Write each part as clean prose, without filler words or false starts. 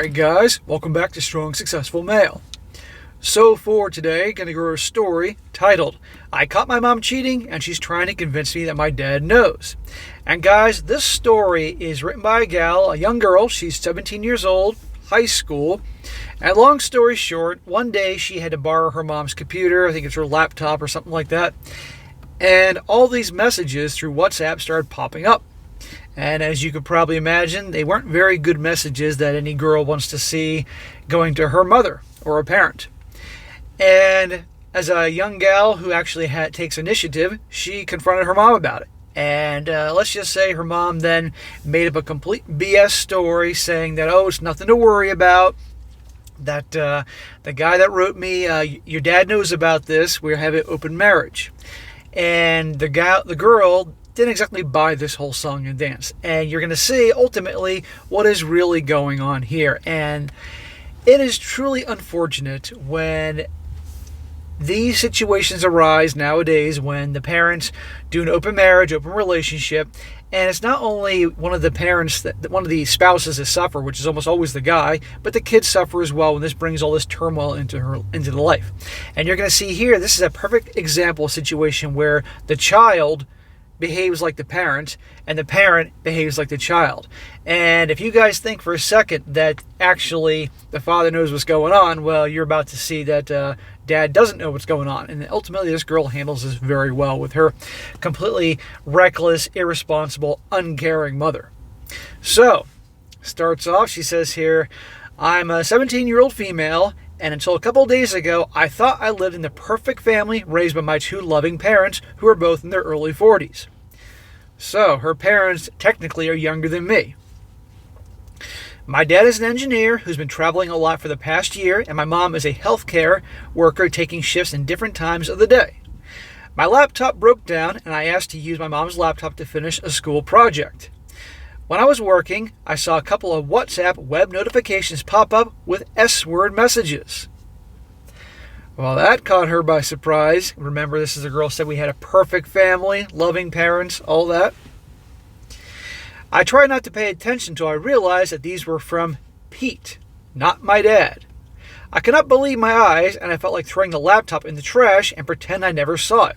Alright guys, welcome back to Strong Successful Male. So for today, gonna go over a story titled, I Caught My Mom Cheating and She's Trying to Convince Me That My Dad Knows. And guys, this story is written by a gal, a young girl. She's 17 years old, high school. And long story short, one day she had to borrow her mom's computer, I think it's her laptop or something like that. And all these messages through WhatsApp started popping up. And as you could probably imagine, they weren't very good messages that any girl wants to see going to her mother or a parent. And as a young gal who actually takes initiative, she confronted her mom about it. And let's just say her mom then made up a complete BS story saying that, oh, it's nothing to worry about. That the guy that wrote me, your dad knows about this. We're having an open marriage. And the girl didn't exactly buy this whole song and dance. And you're going to see ultimately what is really going on here. And it is truly unfortunate when these situations arise nowadays when the parents do an open marriage, open relationship, and it's not only one of the parents, one of the spouses that suffer, which is almost always the guy, but the kids suffer as well when this brings all this turmoil into the life. And you're going to see here, this is a perfect example of a situation where the child behaves like the parent and the parent behaves like the child. And if you guys think for a second that actually the father knows what's going on, well, you're about to see that dad doesn't know what's going on. And ultimately this girl handles this very well with her completely reckless, irresponsible, uncaring mother. So starts off, she says here, I'm a 17-year-old female, and until a couple of days ago, I thought I lived in the perfect family raised by my two loving parents who are both in their early 40s. So, her parents technically are younger than me. My dad is an engineer who's been traveling a lot for the past year, and my mom is a healthcare worker taking shifts in different times of the day. My laptop broke down, and I asked to use my mom's laptop to finish a school project. When I was working, I saw a couple of WhatsApp web notifications pop up with S-word messages. Well, that caught her by surprise. Remember, this is a girl who said we had a perfect family, loving parents, all that. I tried not to pay attention until I realized that these were from Pete, not my dad. I could not believe my eyes, and I felt like throwing the laptop in the trash and pretend I never saw it.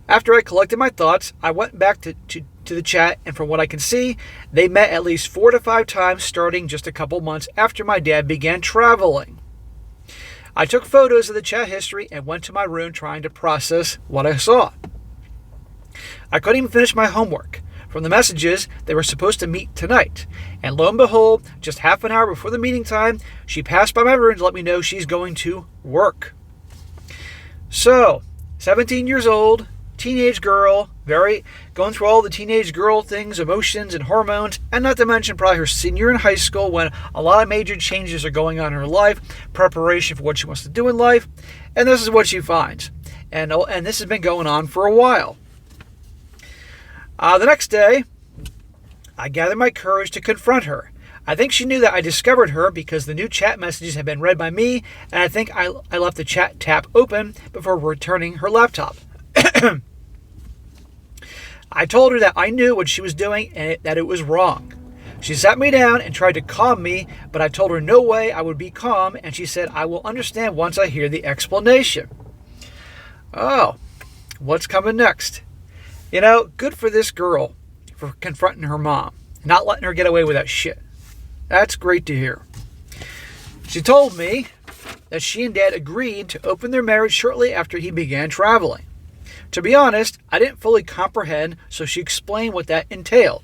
After I collected my thoughts, I went back to the chat, and from what I can see, they met at least 4 to 5 times starting just a couple months after my dad began traveling. I took photos of the chat history and went to my room trying to process what I saw. I couldn't even finish my homework. From the messages, they were supposed to meet tonight, and lo and behold, just half an hour before the meeting time, she passed by my room to let me know she's going to work. So, 17 years old, teenage girl, going through all the teenage girl things, emotions and hormones, and not to mention probably her senior in high school when a lot of major changes are going on in her life, preparation for what she wants to do in life, and this is what she finds. And this has been going on for a while. The next day, I gathered my courage to confront her. I think she knew that I discovered her because the new chat messages had been read by me, and I think I left the chat tab open before returning her laptop. I told her that I knew what she was doing and that it was wrong. She sat me down and tried to calm me, but I told her no way I would be calm, and she said, I will understand once I hear the explanation. Oh, what's coming next? You know, good for this girl for confronting her mom, not letting her get away with that shit. That's great to hear. She told me that she and Dad agreed to open their marriage shortly after he began traveling. To be honest, I didn't fully comprehend, so she explained what that entailed.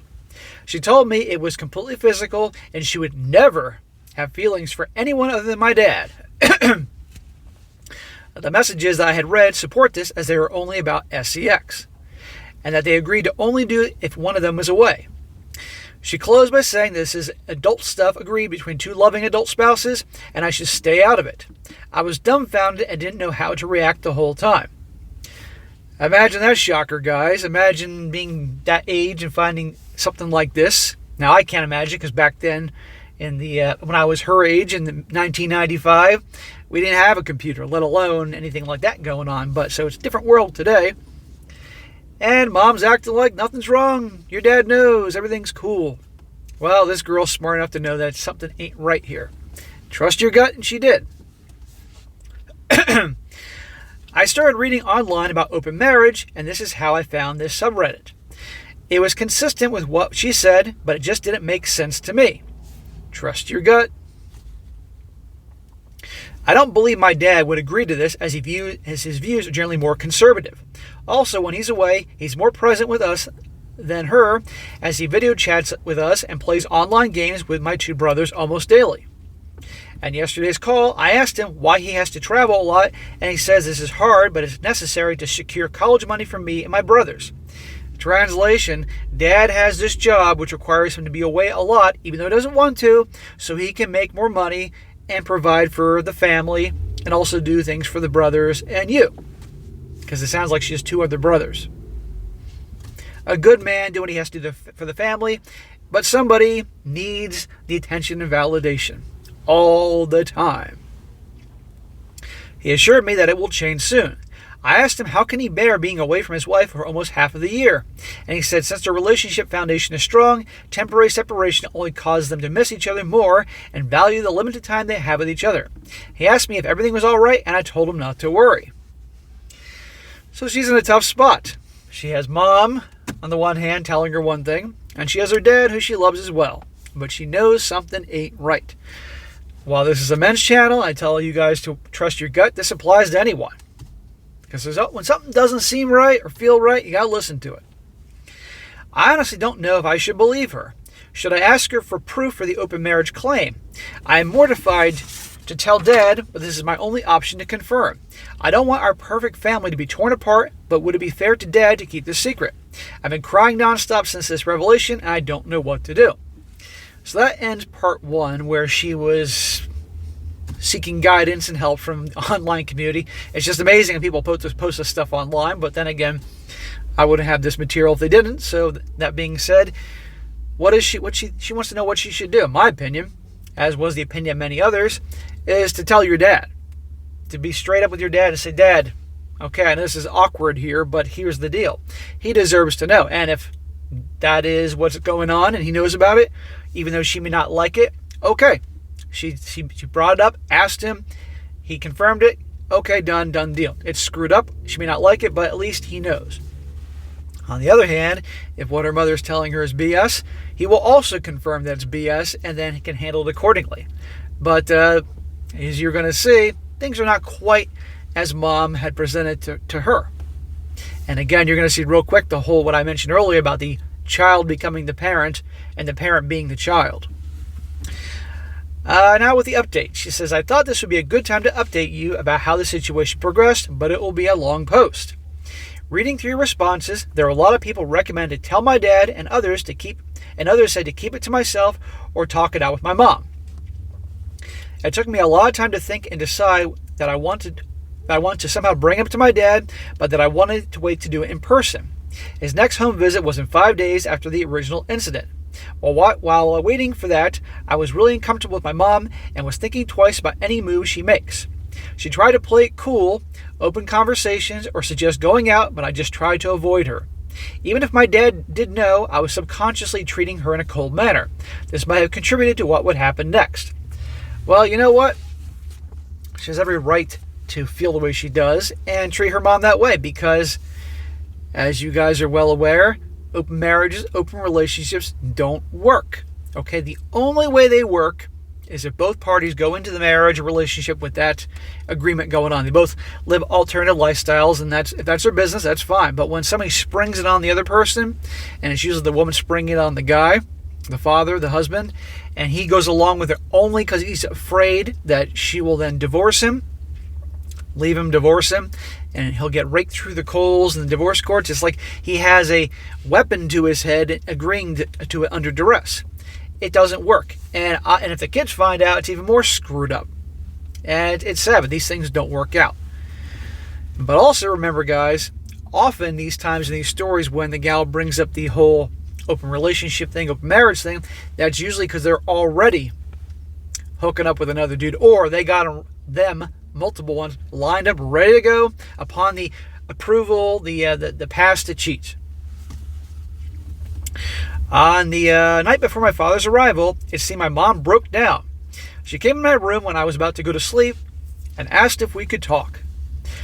She told me it was completely physical and she would never have feelings for anyone other than my dad. The messages that I had read support this as they were only about sex, and that they agreed to only do it if one of them was away. She closed by saying this is adult stuff agreed between two loving adult spouses, and I should stay out of it. I was dumbfounded and didn't know how to react the whole time. Imagine that shocker, guys. Imagine being that age and finding something like this. Now, I can't imagine because back then, when I was her age in 1995, we didn't have a computer, let alone anything like that going on. But so it's a different world today. And mom's acting like nothing's wrong. Your dad knows. Everything's cool. Well, this girl's smart enough to know that something ain't right here. Trust your gut, and she did. I started reading online about open marriage, and this is how I found this subreddit. It was consistent with what she said, but it just didn't make sense to me. Trust your gut. I don't believe my dad would agree to this, as his views are generally more conservative. Also, when he's away, he's more present with us than her, as he video chats with us and plays online games with my two brothers almost daily. And yesterday's call, I asked him why he has to travel a lot, and he says this is hard, but it's necessary to secure college money for me and my brothers. Translation, Dad has this job which requires him to be away a lot, even though he doesn't want to, so he can make more money and provide for the family and also do things for the brothers and you. Because it sounds like she has two other brothers. A good man doing what he has to do for the family, but somebody needs the attention and validation all the time. He assured me that it will change soon. I asked him how can he bear being away from his wife for almost half of the year, and he said since their relationship foundation is strong, temporary separation only causes them to miss each other more and value the limited time they have with each other. He asked me if everything was all right, and I told him not to worry. So she's in a tough spot. She has mom on the one hand telling her one thing, and she has her dad who she loves as well, but she knows something ain't right. While this is a men's channel, I tell you guys to trust your gut. This applies to anyone. Because when something doesn't seem right or feel right, you got to listen to it. I honestly don't know if I should believe her. Should I ask her for proof for the open marriage claim? I am mortified to tell Dad, but this is my only option to confirm. I don't want our perfect family to be torn apart, but would it be fair to Dad to keep this secret? I've been crying nonstop since this revelation, and I don't know what to do. So that ends part one, where she was seeking guidance and help from the online community. It's just amazing when people post this stuff online, but then again, I wouldn't have this material if they didn't. So that being said, she wants to know what she should do. My opinion, as was the opinion of many others, is to tell your dad. To be straight up with your dad and say, Dad, okay, I know this is awkward here, but here's the deal. He deserves to know. And if that is what's going on and he knows about it, even though she may not like it, okay. She brought it up, asked him, he confirmed it, okay, done deal. It's screwed up, she may not like it, but at least he knows. On the other hand, if what her mother is telling her is BS, he will also confirm that it's BS, and then he can handle it accordingly. But as you're going to see, things are not quite as mom had presented to her. And again, you're going to see real quick the whole what I mentioned earlier about the child becoming the parent and the parent being the child. Now with the update. She says, I thought this would be a good time to update you about how the situation progressed, but it will be a long post. Reading through your responses, there are a lot of people recommend to tell my dad and others said to keep it to myself or talk it out with my mom. It took me a lot of time to think and decide that I want to somehow bring him to my dad, but that I wanted to wait to do it in person. His next home visit was in 5 days after the original incident. While waiting for that, I was really uncomfortable with my mom and was thinking twice about any move she makes. She tried to play it cool, open conversations, or suggest going out, but I just tried to avoid her. Even if my dad did know, I was subconsciously treating her in a cold manner. This might have contributed to what would happen next. Well, you know what? She has every right to feel the way she does and treat her mom that way because, as you guys are well aware, open marriages, open relationships don't work. Okay, the only way they work is if both parties go into the marriage or relationship with that agreement going on. They both live alternative lifestyles, and if that's their business, that's fine. But when somebody springs it on the other person, and it's usually the woman springing it on the guy, the father, the husband, and he goes along with it only because he's afraid that she will then divorce him, leave him, divorce him, and he'll get raked through the coals in the divorce courts. It's like he has a weapon to his head agreeing to it under duress. It doesn't work. And if the kids find out, it's even more screwed up. And it's sad, but these things don't work out. But also remember, guys, often these times in these stories when the gal brings up the whole open relationship thing, open marriage thing, that's usually because they're already hooking up with another dude, or they got them, multiple ones, lined up, ready to go upon the approval, the pass to cheat. On the night before my father's arrival, it seemed my mom broke down. She came in my room when I was about to go to sleep and asked if we could talk.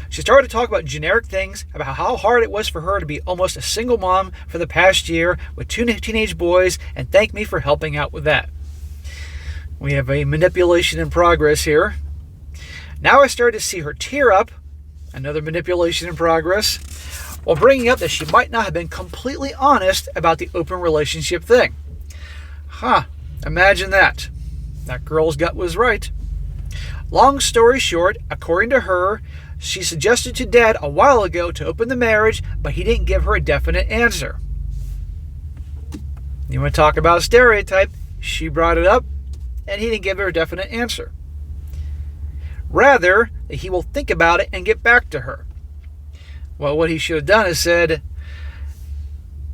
She started to talk about generic things, about how hard it was for her to be almost a single mom for the past year with 2 teenage boys, and thanked me for helping out with that. We have a manipulation in progress here. Now I started to see her tear up, another manipulation in progress, while bringing up that she might not have been completely honest about the open relationship thing. Imagine that. That girl's gut was right. Long story short, according to her, she suggested to Dad a while ago to open the marriage, but he didn't give her a definite answer. You want to talk about a stereotype? She brought it up, and he didn't give her a definite answer. Rather, that he will think about it and get back to her. Well, what he should have done is said,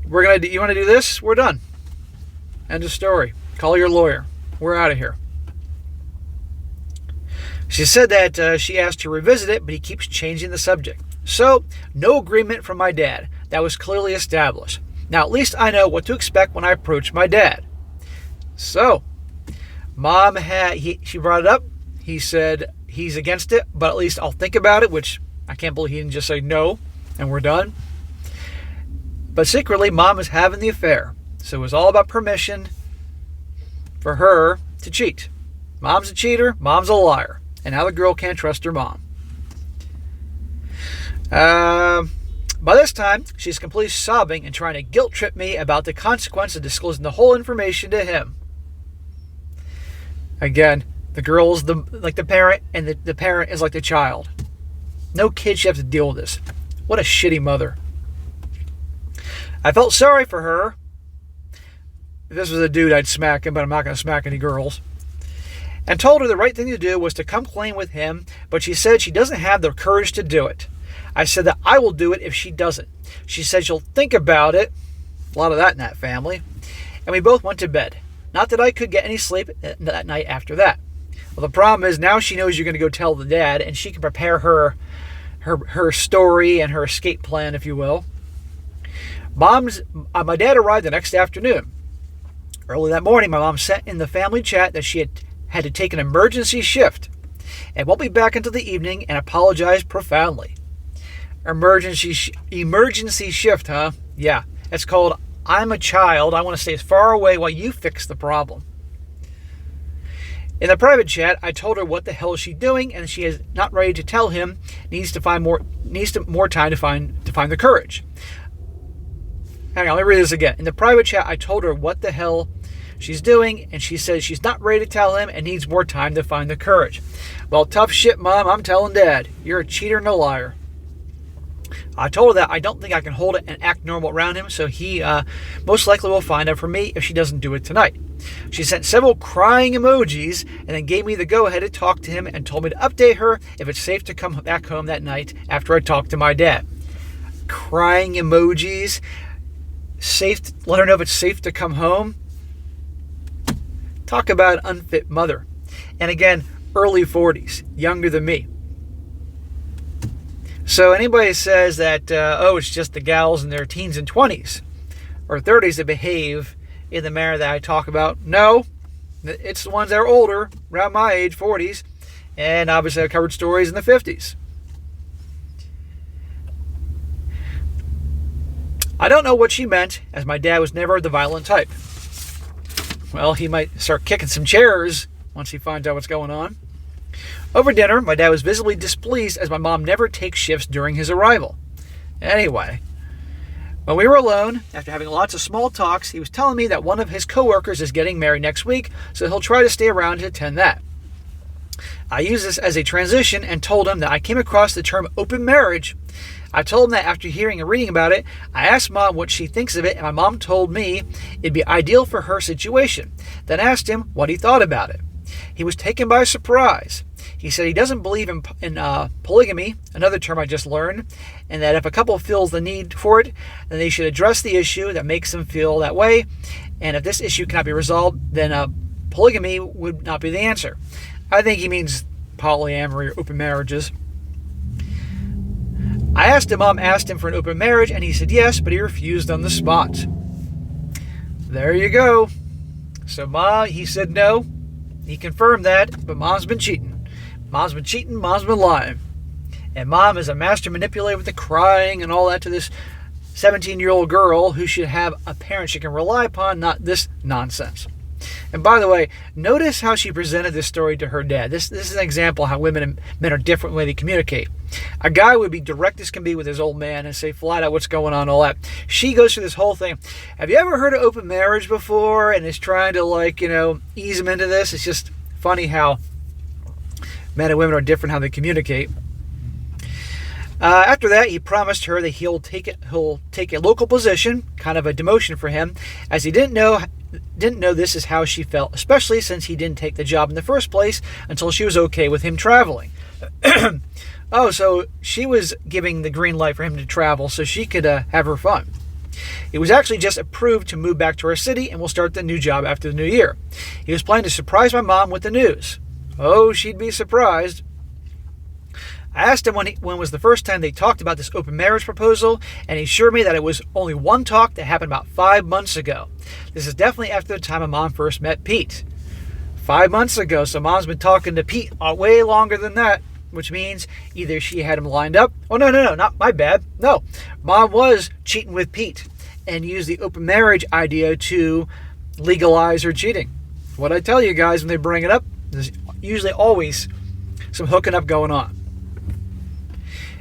you want to do this? We're done. End of story. Call your lawyer. We're out of here. She said that she asked to revisit it, but he keeps changing the subject. So, no agreement from my dad. That was clearly established. Now, at least I know what to expect when I approach my dad. So, Mom she brought it up. He said he's against it, but at least I'll think about it, which I can't believe he didn't just say no, and we're done. But secretly, Mom is having the affair. So it was all about permission for her to cheat. Mom's a cheater, Mom's a liar. And now the girl can't trust her mom. By this time, she's completely sobbing and trying to guilt trip me about the consequence of disclosing the whole information to him. Again, the girl's like the parent, and the parent is like the child. No kid should have to deal with this. What a shitty mother. I felt sorry for her. If this was a dude, I'd smack him, but I'm not going to smack any girls. And told her the right thing to do was to come clean with him, but she said she doesn't have the courage to do it. I said that I will do it if she doesn't. She said she'll think about it. A lot of that in that family. And we both went to bed. Not that I could get any sleep that night after that. Well, the problem is now she knows you're going to go tell the dad, and she can prepare her story and her escape plan, if you will. My dad arrived the next afternoon. Early that morning, my mom sent in the family chat that she had to take an emergency shift and won't be back until the evening, and apologized profoundly. Emergency shift, huh? Yeah, it's called I'm a child. I want to stay as far away while you fix the problem. In the private chat, I told her what the hell is she doing, and she is not ready to tell him. Needs more time to find the courage. Hang on, let me read this again. In the private chat, I told her what the hell she's doing, and she says she's not ready to tell him and needs more time to find the courage. Well, tough shit, Mom. I'm telling Dad. You're a cheater and a liar. I told her that I don't think I can hold it and act normal around him, so he most likely will find out from me if she doesn't do it tonight. She sent several crying emojis and then gave me the go-ahead to talk to him and told me to update her if it's safe to come back home that night after I talked to my dad. Crying emojis. Let her know if it's safe to come home. Talk about an unfit mother. And again, early 40s, younger than me. So anybody says that, it's just the gals in their teens and 20s or 30s that behave in the manner that I talk about. No, it's the ones that are older, around my age, 40s, and obviously I've covered stories in the 50s. I don't know what she meant, as my dad was never the violent type. Well, he might start kicking some chairs once he finds out what's going on. Over dinner, my dad was visibly displeased as my mom never takes shifts during his arrival. Anyway, when we were alone, after having lots of small talks, he was telling me that one of his coworkers is getting married next week, so he'll try to stay around to attend that. I used this as a transition and told him that I came across the term open marriage. I told him that after hearing and reading about it, I asked Mom what she thinks of it, and my mom told me it'd be ideal for her situation. Then asked him what he thought about it. He was taken by surprise. He said he doesn't believe in polygamy, another term I just learned, and that if a couple feels the need for it, then they should address the issue that makes them feel that way. And if this issue cannot be resolved, then polygamy would not be the answer. I think he means polyamory or open marriages. I asked him, Mom asked him for an open marriage, and he said yes, but he refused on the spot. there you go. So Mom, he said no. He confirmed that, but Mom's been cheating. Mom's been cheating, Mom's been lying. And Mom is a master manipulator with the crying and all that to this 17-year-old girl who should have a parent she can rely upon, not this nonsense. And by the way, notice how she presented this story to her dad. This is an example of how women and men are different when they communicate. A guy would be direct as can be with his old man and say flat out what's going on, all that. She goes through this whole thing. Have you ever heard of open marriage before? And is trying to ease him into this. It's just funny how men and women are different how they communicate. After that, he promised her that he'll take a local position, kind of a demotion for him, as he didn't know this is how she felt, especially since he didn't take the job in the first place until she was okay with him traveling. Oh, so she was giving the green light for him to travel so she could have her fun. He was actually just approved to move back to our city and will start the new job after the new year. He was planning to surprise my mom with the news. Oh, she'd be surprised. I asked him when was the first time they talked about this open marriage proposal, and he assured me that it was only one talk that happened about 5 months ago. This is definitely after the time my mom first met Pete. 5 months ago, so Mom's been talking to Pete way longer than that, which means either she had him lined up. Oh, no, not my bad. No, Mom was cheating with Pete and used the open marriage idea to legalize her cheating. What I tell you guys when they bring it up, there's usually always some hooking up going on.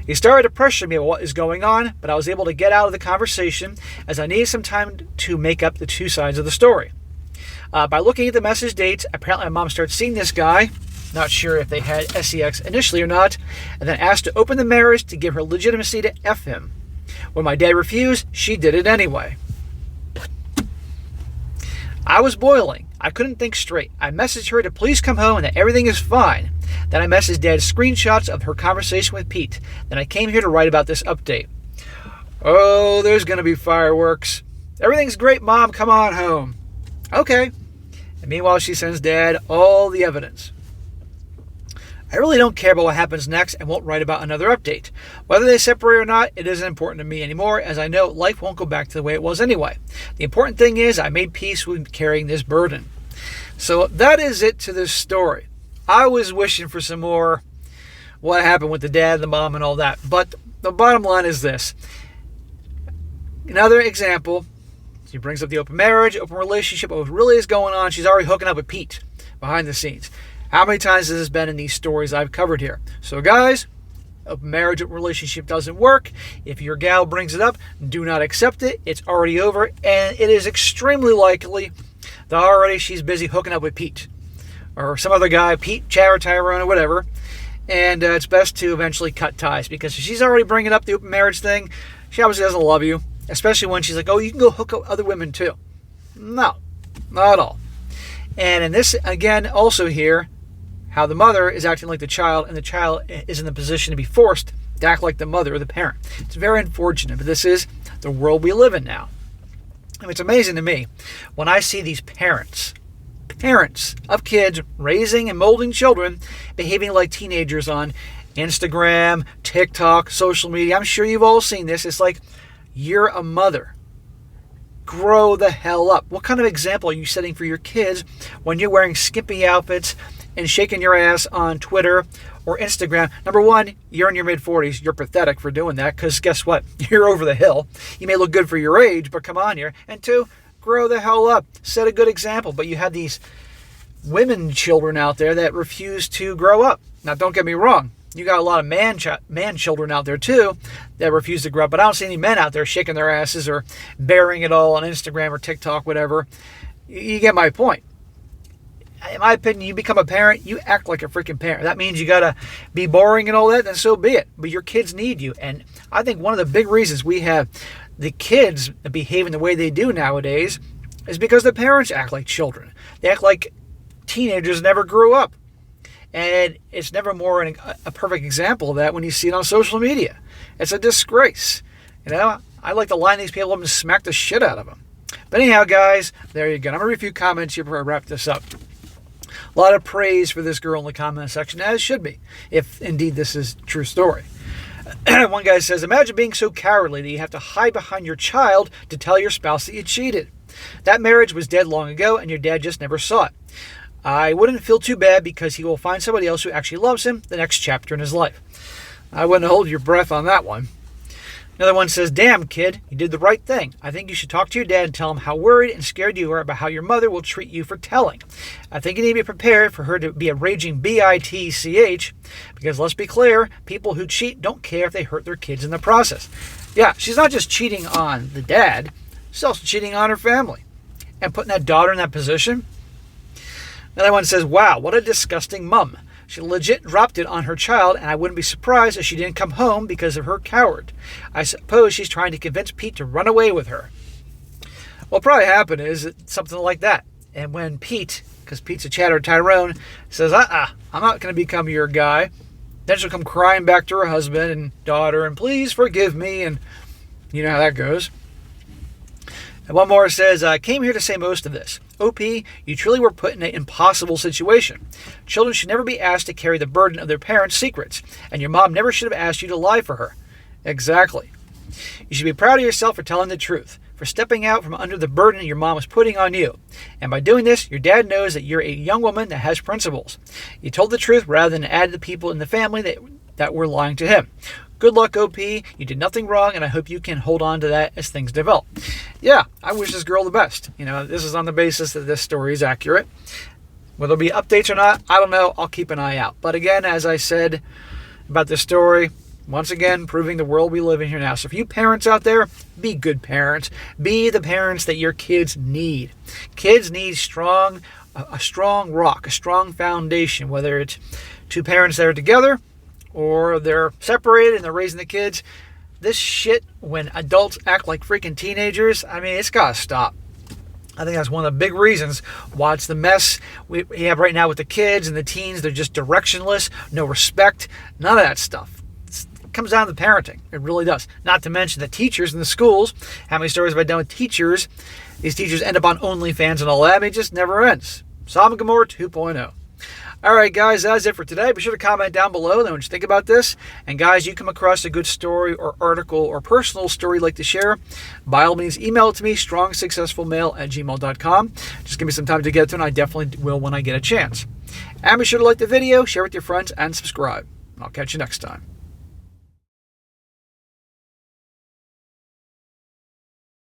He started to pressure me about what is going on, but I was able to get out of the conversation as I needed some time to make up the two sides of the story. By looking at the message dates, apparently my mom started seeing this guy, not sure if they had sex initially or not, and then asked to open the marriage to give her legitimacy to F him. When my dad refused, she did it anyway. I was boiling. I couldn't think straight. I messaged her to please come home and that everything is fine. Then I messaged Dad screenshots of her conversation with Pete. Then I came here to write about this update. Oh, there's going to be fireworks. Everything's great, Mom. Come on home. Okay. And meanwhile, she sends Dad all the evidence. I really don't care about what happens next and won't write about another update. Whether they separate or not, it isn't important to me anymore, as I know life won't go back to the way it was anyway. The important thing is I made peace with carrying this burden. So that is it to this story. I was wishing for some more what happened with the dad, the mom, and all that. But the bottom line is this. Another example, she brings up the open marriage, open relationship, what really is going on. She's already hooking up with Pete behind the scenes. How many times has this been in these stories I've covered here? So guys, open marriage, open relationship doesn't work. If your gal brings it up, do not accept it. It's already over. And it is extremely likely that already she's busy hooking up with Pete. Or some other guy, Pete, Chad, or Tyrone, or whatever. And it's best to eventually cut ties. Because if she's already bringing up the open marriage thing, she obviously doesn't love you. Especially when she's like, oh, you can go hook up other women too. No, not at all. And in this, again, also here, how the mother is acting like the child, and the child is in the position to be forced to act like the mother or the parent. It's very unfortunate, but this is the world we live in now. I mean, it's amazing to me when I see these parents of kids raising and molding children behaving like teenagers on Instagram, TikTok, social media. I'm sure you've all seen this. It's like, you're a mother. Grow the hell up. What kind of example are you setting for your kids when you're wearing skimpy outfits and shaking your ass on Twitter or Instagram? Number one, you're in your mid-40s. You're pathetic for doing that because guess what? You're over the hill. You may look good for your age, but come on here. And two, grow the hell up. Set a good example. But you have these women children out there that refuse to grow up. Now, don't get me wrong. You got a lot of man children out there too that refuse to grow up. But I don't see any men out there shaking their asses or bearing it all on Instagram or TikTok, whatever. You get my point. In my opinion, you become a parent, you act like a freaking parent. That means you got to be boring and all that, then so be it. But your kids need you. And I think one of the big reasons we have the kids behaving the way they do nowadays is because the parents act like children. They act like teenagers never grew up. And it's never more a perfect example of that when you see it on social media. It's a disgrace. You know, I like to line these people up and smack the shit out of them. But anyhow, guys, there you go. I'm going to read a few comments here before I wrap this up. A lot of praise for this girl in the comment section, as should be, if indeed this is a true story. One guy says, imagine being so cowardly that you have to hide behind your child to tell your spouse that you cheated. That marriage was dead long ago and your dad just never saw it. I wouldn't feel too bad because he will find somebody else who actually loves him the next chapter in his life. I wouldn't hold your breath on that one. Another one says, damn kid, you did the right thing. I think you should talk to your dad and tell him how worried and scared you are about how your mother will treat you for telling. I think you need to be prepared for her to be a raging bitch, because let's be clear, people who cheat don't care if they hurt their kids in the process. Yeah, she's not just cheating on the dad, she's also cheating on her family. And putting that daughter in that position. Another one says, wow, what a disgusting mum. She legit dropped it on her child, and I wouldn't be surprised if she didn't come home because of her coward. I suppose she's trying to convince Pete to run away with her. What'll probably happen is something like that. And when Pete, because Pete's a chatter Tyrone, says, I'm not going to become your guy, then she'll come crying back to her husband and daughter, and please forgive me, and you know how that goes. And one more says, I came here to say most of this. OP, you truly were put in an impossible situation. Children should never be asked to carry the burden of their parents' secrets, and your mom never should have asked you to lie for her. Exactly. You should be proud of yourself for telling the truth, for stepping out from under the burden your mom was putting on you. And by doing this, your dad knows that you're a young woman that has principles. You told the truth rather than add the people in the family that were lying to him. Good luck, OP. You did nothing wrong, and I hope you can hold on to that as things develop. Yeah, I wish this girl the best. This is on the basis that this story is accurate. Whether there'll be updates or not, I don't know. I'll keep an eye out. But again, as I said about this story, once again, proving the world we live in here now. So if you parents out there, be good parents. Be the parents that your kids need. Kids need a strong rock, a strong foundation, whether it's two parents that are together or they're separated and they're raising the kids. This shit, when adults act like freaking teenagers, it's got to stop. I think that's one of the big reasons why it's the mess we have right now with the kids and the teens. They're just directionless, no respect, none of that stuff. It comes down to parenting. It really does. Not to mention the teachers in the schools. How many stories have I done with teachers? These teachers end up on OnlyFans and all that. It just never ends. Sodom and Gomorrah 2.0. All right, guys, that's it for today. Be sure to comment down below what you think about this. And, guys, you come across a good story or article or personal story you'd like to share, by all means, email it to me, strongsuccessfulmale@gmail.com. Just give me some time to get to it, and I definitely will when I get a chance. And be sure to like the video, share with your friends, and subscribe. I'll catch you next time.